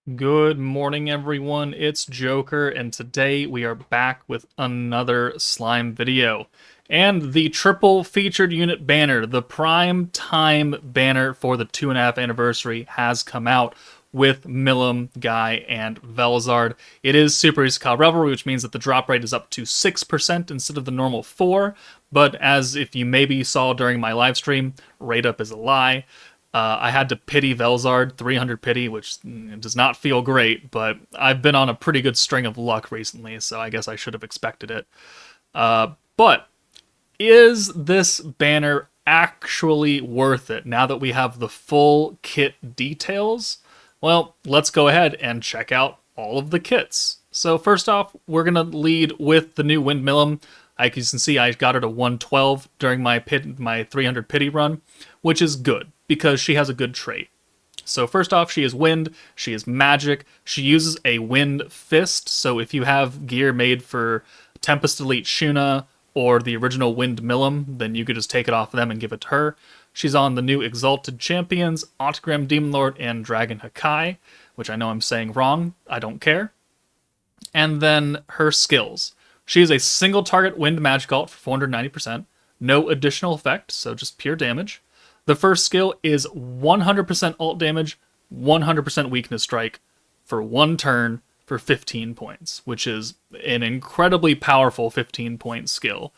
Good morning, everyone. It's Joker, and today we are back with another slime video. And the triple featured unit banner, the prime time banner for the 2.5 anniversary, has come out with Milum, Guy, and VELZARD. It is Super Isekai Revelry, which means that the drop rate is up to 6% instead of the normal 4%. But as if you maybe saw during my live stream, rate up is a lie. I had to pity VELZARD, 300 pity, which does not feel great, but I've been on a pretty good string of luck recently, so I guess I should have expected it. But is this banner actually worth it now that we have the full kit details? Well, let's go ahead and check out all of the kits. So first off, we're going to lead with the new Wind Milum. Like you can see, I got her to 112 during my 300 pity run, which is good because she has a good trait. So first off, she is wind, she is magic, she uses a wind fist, so if you have gear made for Tempest Elite Shuna or the original Wind Milum, then you could just take it off of them and give it to her. She's on the new Exalted Champions, Autogram Demon Lord, and Dragon Hakai, which I know I'm saying wrong, I don't care. And then her skills. She is a single target wind magic alt for 490%, no additional effect, so just pure damage. The first skill is 100% alt damage, 100% weakness strike for one turn for 15 points, which is an incredibly powerful 15-point skill.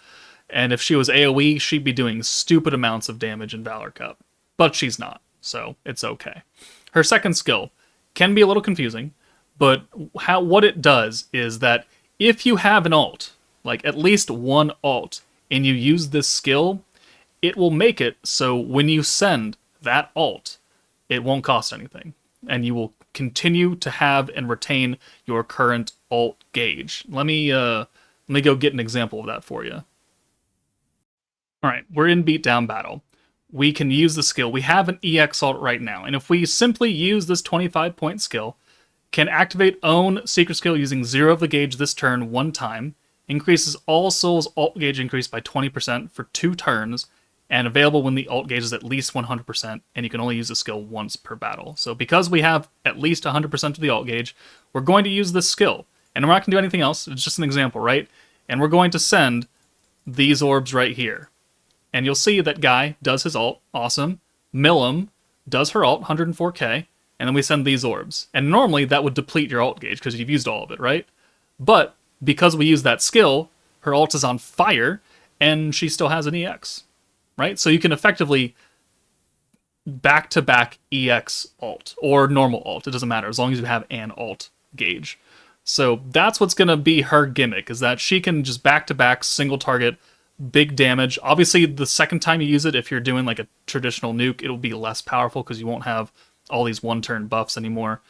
And if she was AoE, she'd be doing stupid amounts of damage in Valor Cup. But she's not, so it's okay. Her second skill can be a little confusing, but what it does is that if you have an alt, like at least one alt, and you use this skill, it will make it so when you send that alt, it won't cost anything. And you will continue to have and retain your current alt gauge. Let me go get an example of that for you. Alright, we're in beatdown battle. We can use the skill. We have an EX alt right now, and if we simply use this 25-point skill, can activate own secret skill using 0 of the gauge this turn one time, increases all souls alt gauge increase by 20% for 2 turns, and available when the alt gauge is at least 100%, and you can only use the skill once per battle. So because we have at least 100% of the alt gauge, we're going to use this skill. And we're not going to do anything else, it's just an example, right? And we're going to send these orbs right here. And you'll see that Guy does his alt, awesome. Milum does her alt, 104k, and then we send these orbs. And normally that would deplete your alt gauge because you've used all of it, right? But because we use that skill, her alt is on fire, and she still has an EX. Right? So you can effectively back-to-back EX alt, or normal alt, it doesn't matter, as long as you have an alt gauge. So that's what's going to be her gimmick, is that she can just back-to-back single target, big damage. Obviously, the second time you use it, if you're doing like a traditional nuke, it'll be less powerful because you won't have all these one-turn buffs anymore.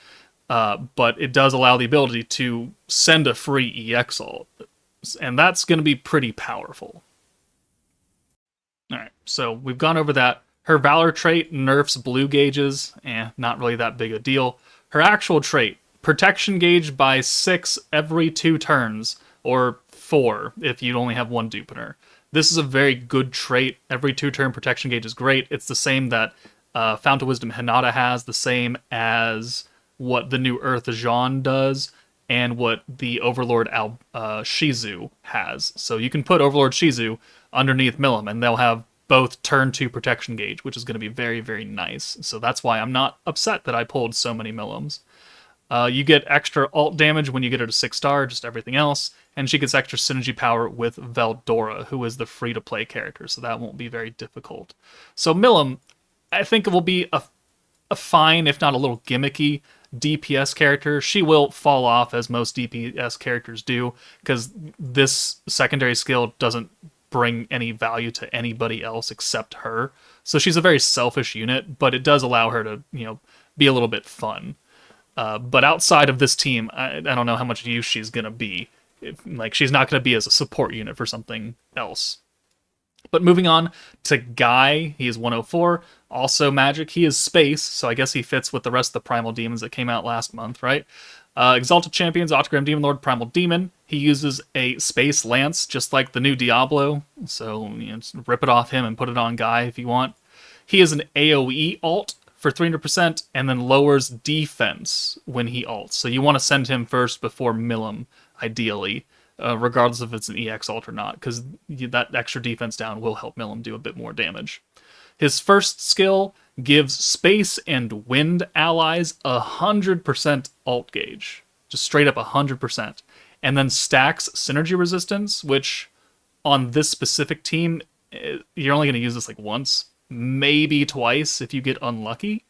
But it does allow the ability to send a free EX alt, and that's going to be pretty powerful. Alright, so we've gone over that. Her Valor trait nerfs blue gauges. Not really that big a deal. Her actual trait, protection gauge by 6 every 2 turns, or 4 if you only have one dupe in her. This is a very good trait. Every 2-turn protection gauge is great. It's the same that Fount of Wisdom Hinata has, the same as what the new Earth Jean does, and what the Overlord Shizu has. So you can put Overlord Shizu underneath Milum, and they'll have both turn 2 protection gauge, which is going to be very, very nice. So that's why I'm not upset that I pulled so many Milums. You get extra alt damage when you get her to 6-star, just everything else, and she gets extra synergy power with Veldora, who is the free-to-play character, so that won't be very difficult. So Milum, I think it will be a fine, if not a little gimmicky, DPS character. She will fall off, as most DPS characters do, because this secondary skill doesn't bring any value to anybody else except her. So she's a very selfish unit, but it does allow her to, be a little bit fun. But outside of this team, I don't know how much use she's going to be. She's not going to be as a support unit for something else. But moving on to Guy, he is 104, also magic. He is space, so I guess he fits with the rest of the Primal Demons that came out last month, right? Exalted Champions, Autogram Demon Lord, Primal Demon. He uses a Space Lance, just like the new Diablo, so just rip it off him and put it on Guy if you want. He is an AoE alt for 300%, and then lowers defense when he ults. So you want to send him first before Milum, ideally, regardless if it's an EX ult or not, because that extra defense down will help Milum do a bit more damage. His first skill gives space and wind allies 100% ult gauge. Just straight up 100%. And then stacks synergy resistance, which on this specific team, you're only going to use this like once, maybe twice if you get unlucky.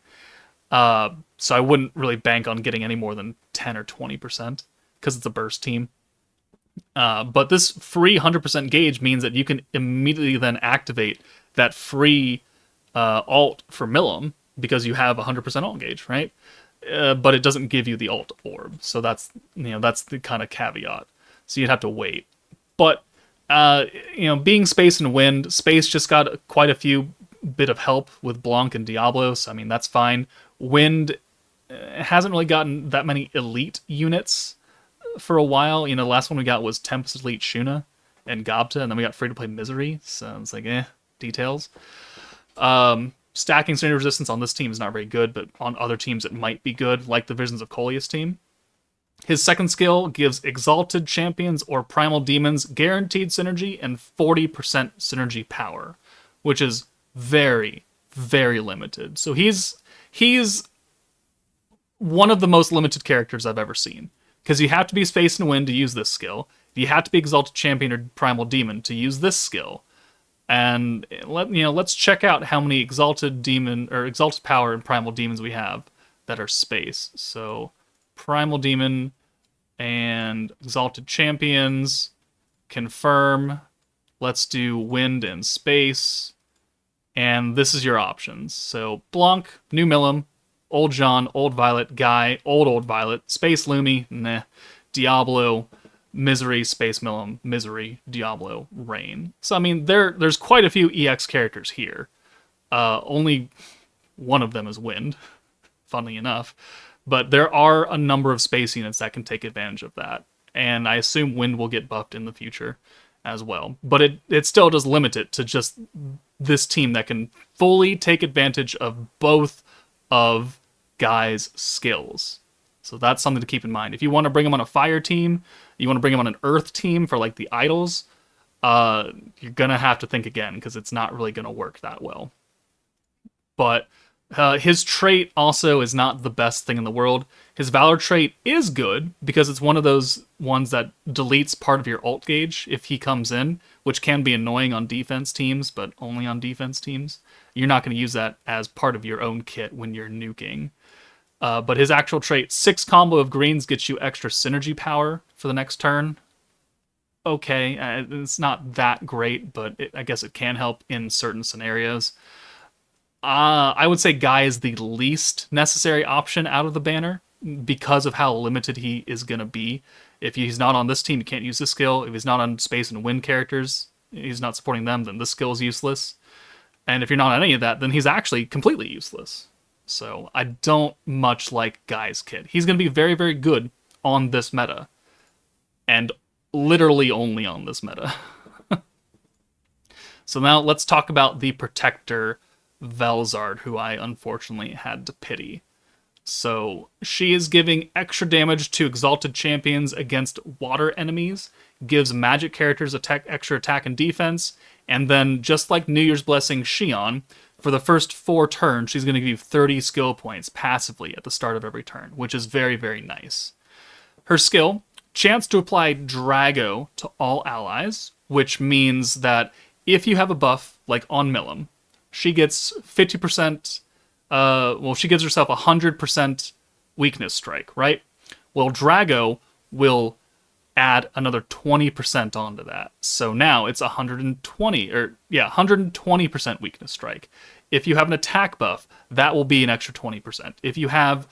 So I wouldn't really bank on getting any more than 10 or 20% because it's a burst team. But this free 100% gauge means that you can immediately then activate that free ult for Milum because you have 100% ult gauge, right? But it doesn't give you the ult orb, so that's the kind of caveat. So you'd have to wait. But being space and wind, space just got quite a few bit of help with Blanc and Diablo, so I mean that's fine. Wind hasn't really gotten that many elite units for a while. The last one we got was Tempest Elite Shuna and Gobta, and then we got free to play Misery. So it's like details. Stacking synergy resistance on this team is not very good, but on other teams it might be good, like the Visions of Coleus team. His second skill gives Exalted Champions or Primal Demons guaranteed synergy and 40% synergy power, which is very, very limited. So he's one of the most limited characters I've ever seen, because you have to be Space and Wind to use this skill. You have to be Exalted Champion or Primal Demon to use this skill. And let's check out how many Exalted Demon or Exalted Power and Primal Demons we have that are space. So Primal Demon and Exalted Champions, confirm. Let's do Wind and Space. And this is your options. So Blanc, New Milum, Old John, Old Violet, Guy, Old Violet, Space Lumi, nah, Diablo, Misery, Space Milum, Misery, Diablo, Rain. So, I mean, there's quite a few EX characters here. Only one of them is Wind, funnily enough. But there are a number of space units that can take advantage of that. And I assume Wind will get buffed in the future as well. But it still does limit it to just this team that can fully take advantage of both of Guy's skills. So that's something to keep in mind. If you want to bring him on a fire team, you want to bring him on an earth team for like the idols, you're going to have to think again because it's not really going to work that well. But his trait also is not the best thing in the world. His Valor trait is good because it's one of those ones that deletes part of your ult gauge if he comes in, which can be annoying on defense teams, but only on defense teams. You're not going to use that as part of your own kit when you're nuking. But his actual trait, 6 combo of greens gets you extra synergy power for the next turn. Okay, it's not that great, but I guess it can help in certain scenarios. I would say Guy is the least necessary option out of the banner because of how limited he is going to be. If he's not on this team, you can't use this skill. If he's not on Space and Wind characters, he's not supporting them, then this skill is useless. And if you're not on any of that, then he's actually completely useless. So I don't much like Guy's kit. He's going to be very, very good on this meta. And literally only on this meta. So now let's talk about the Protector VELZARD, who I unfortunately had to pity. So she is giving extra damage to Exalted Champions against water enemies, gives magic characters extra attack and defense, and then just like New Year's Blessing Xion, for the first 4 turns, she's going to give you 30 skill points passively at the start of every turn, which is very, very nice. Her skill, chance to apply Drago to all allies, which means that if you have a buff, like on Milum, she gets 50%, she gives herself 100% weakness strike, right? Well, Drago will add another 20% onto that. So now it's 120% weakness strike. If you have an attack buff, that will be an extra 20%. If you have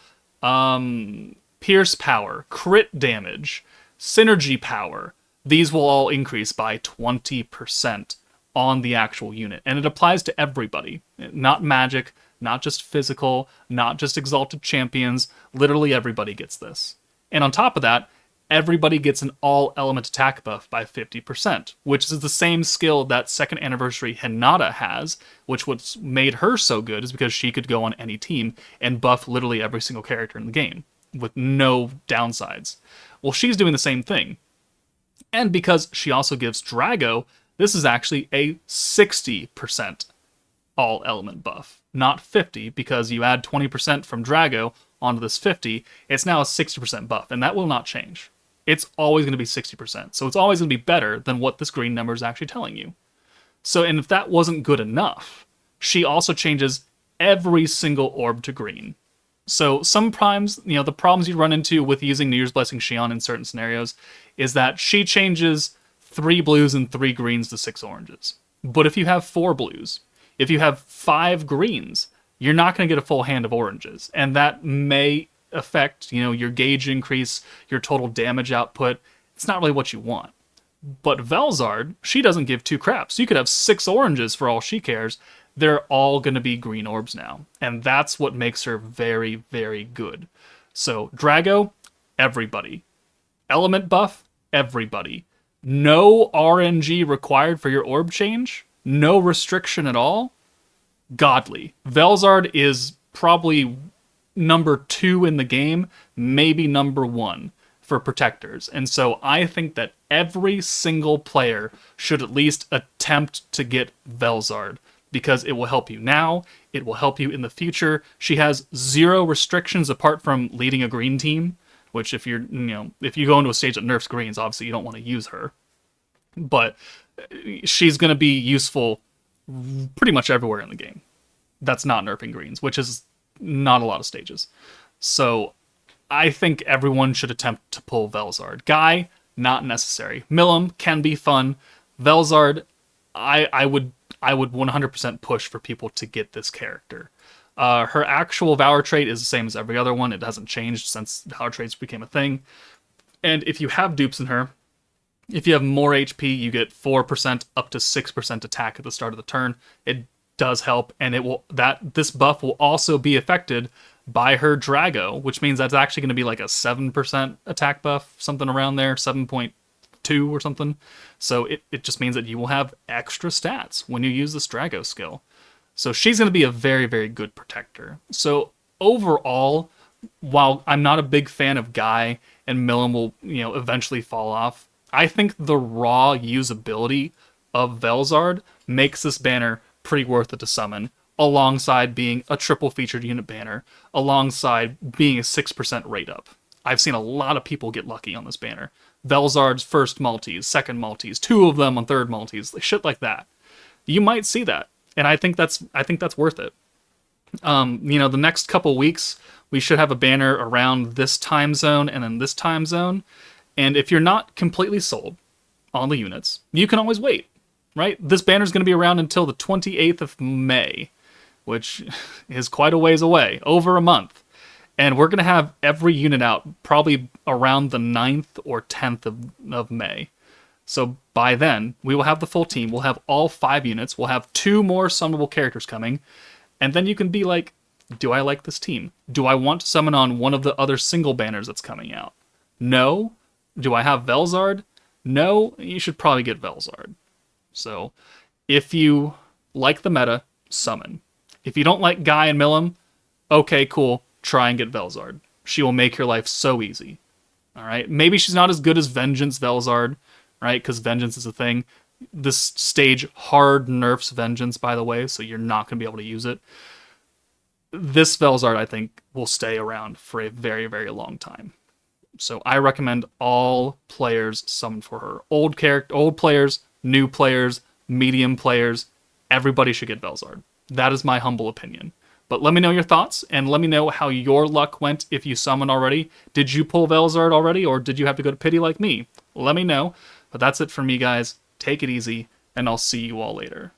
pierce power, crit damage, synergy power, these will all increase by 20% on the actual unit. And it applies to everybody, not magic, not just physical, not just Exalted Champions. Literally everybody gets this. And on top of that, everybody gets an all-element attack buff by 50%, which is the same skill that Second Anniversary Hinata has, which what's made her so good is because she could go on any team and buff literally every single character in the game with no downsides. Well, she's doing the same thing. And because she also gives Drago, this is actually a 60% all-element buff, not 50, because you add 20% from Drago onto this 50, it's now a 60% buff, and that will not change. It's always going to be 60%, so it's always going to be better than what this green number is actually telling you. So, and if that wasn't good enough, she also changes every single orb to green. So some primes, the problems you run into with using New Year's Blessing Xion in certain scenarios is that she changes 3 blues and 3 greens to 6 oranges. But if you have 4 blues, if you have 5 greens, you're not going to get a full hand of oranges. And that may affect, your gauge increase, your total damage output. It's not really what you want. But VELZARD, she doesn't give 2 craps. You could have 6 oranges for all she cares. They're all going to be green orbs now. And that's what makes her very, very good. So, Drago, everybody. Element buff, everybody. No RNG required for your orb change. No restriction at all. Godly. VELZARD is probably number 2 in the game, maybe number 1 for protectors. And so I think that every single player should at least attempt to get VELZARD, because it will help you now, it will help you in the future. She has 0 restrictions apart from leading a green team, which if you're, if you go into a stage that nerfs greens, obviously you don't want to use her. But she's going to be useful pretty much everywhere in the game. That's not nerfing greens, which is not a lot of stages. So I think everyone should attempt to pull VELZARD. Guy, not necessary. Milum can be fun. VELZARD, I would 100% push for people to get this character. Her actual Valor trait is the same as every other one. It hasn't changed since Valor traits became a thing. And if you have dupes in her, if you have more HP, you get 4% up to 6% attack at the start of the turn. It does help, and this buff will also be affected by her Drago, which means that's actually going to be like a 7% attack buff, something around there, 7.2 or something. So it just means that you will have extra stats when you use this Drago skill. So she's going to be a very, very good protector. So overall, while I'm not a big fan of Guy and Milum will, eventually fall off, I think the raw usability of VELZARD makes this banner pretty worth it to summon, alongside being a triple featured unit banner, alongside being a 6% rate up. I've seen a lot of people get lucky on this banner. VELZARD's first multis, second multis, 2 of them on third multis, shit like that. You might see that, and I think that's worth it. The next couple weeks, we should have a banner around this time zone and then this time zone. And if you're not completely sold on the units, you can always wait, right? This banner is going to be around until the 28th of May, which is quite a ways away, over a month. And we're going to have every unit out probably around the 9th or 10th of May. So by then, we will have the full team. We'll have all 5 units. We'll have 2 more summonable characters coming. And then you can be like, do I like this team? Do I want to summon on one of the other single banners that's coming out? No. Do I have VELZARD? No. You should probably get VELZARD. So if you like the meta, summon. If you don't like Guy and Milum, okay, cool. Try and get VELZARD. She will make your life so easy. All right? Maybe she's not as good as Vengeance VELZARD, right? Because Vengeance is a thing. This stage hard nerfs Vengeance, by the way, so you're not going to be able to use it. This VELZARD, I think, will stay around for a very, very long time. So I recommend all players summon for her. Old players, new players, medium players, everybody should get VELZARD. That is my humble opinion. But let me know your thoughts, and let me know how your luck went if you summoned already. Did you pull VELZARD already, or did you have to go to pity like me? Let me know. But that's it for me, guys. Take it easy, and I'll see you all later.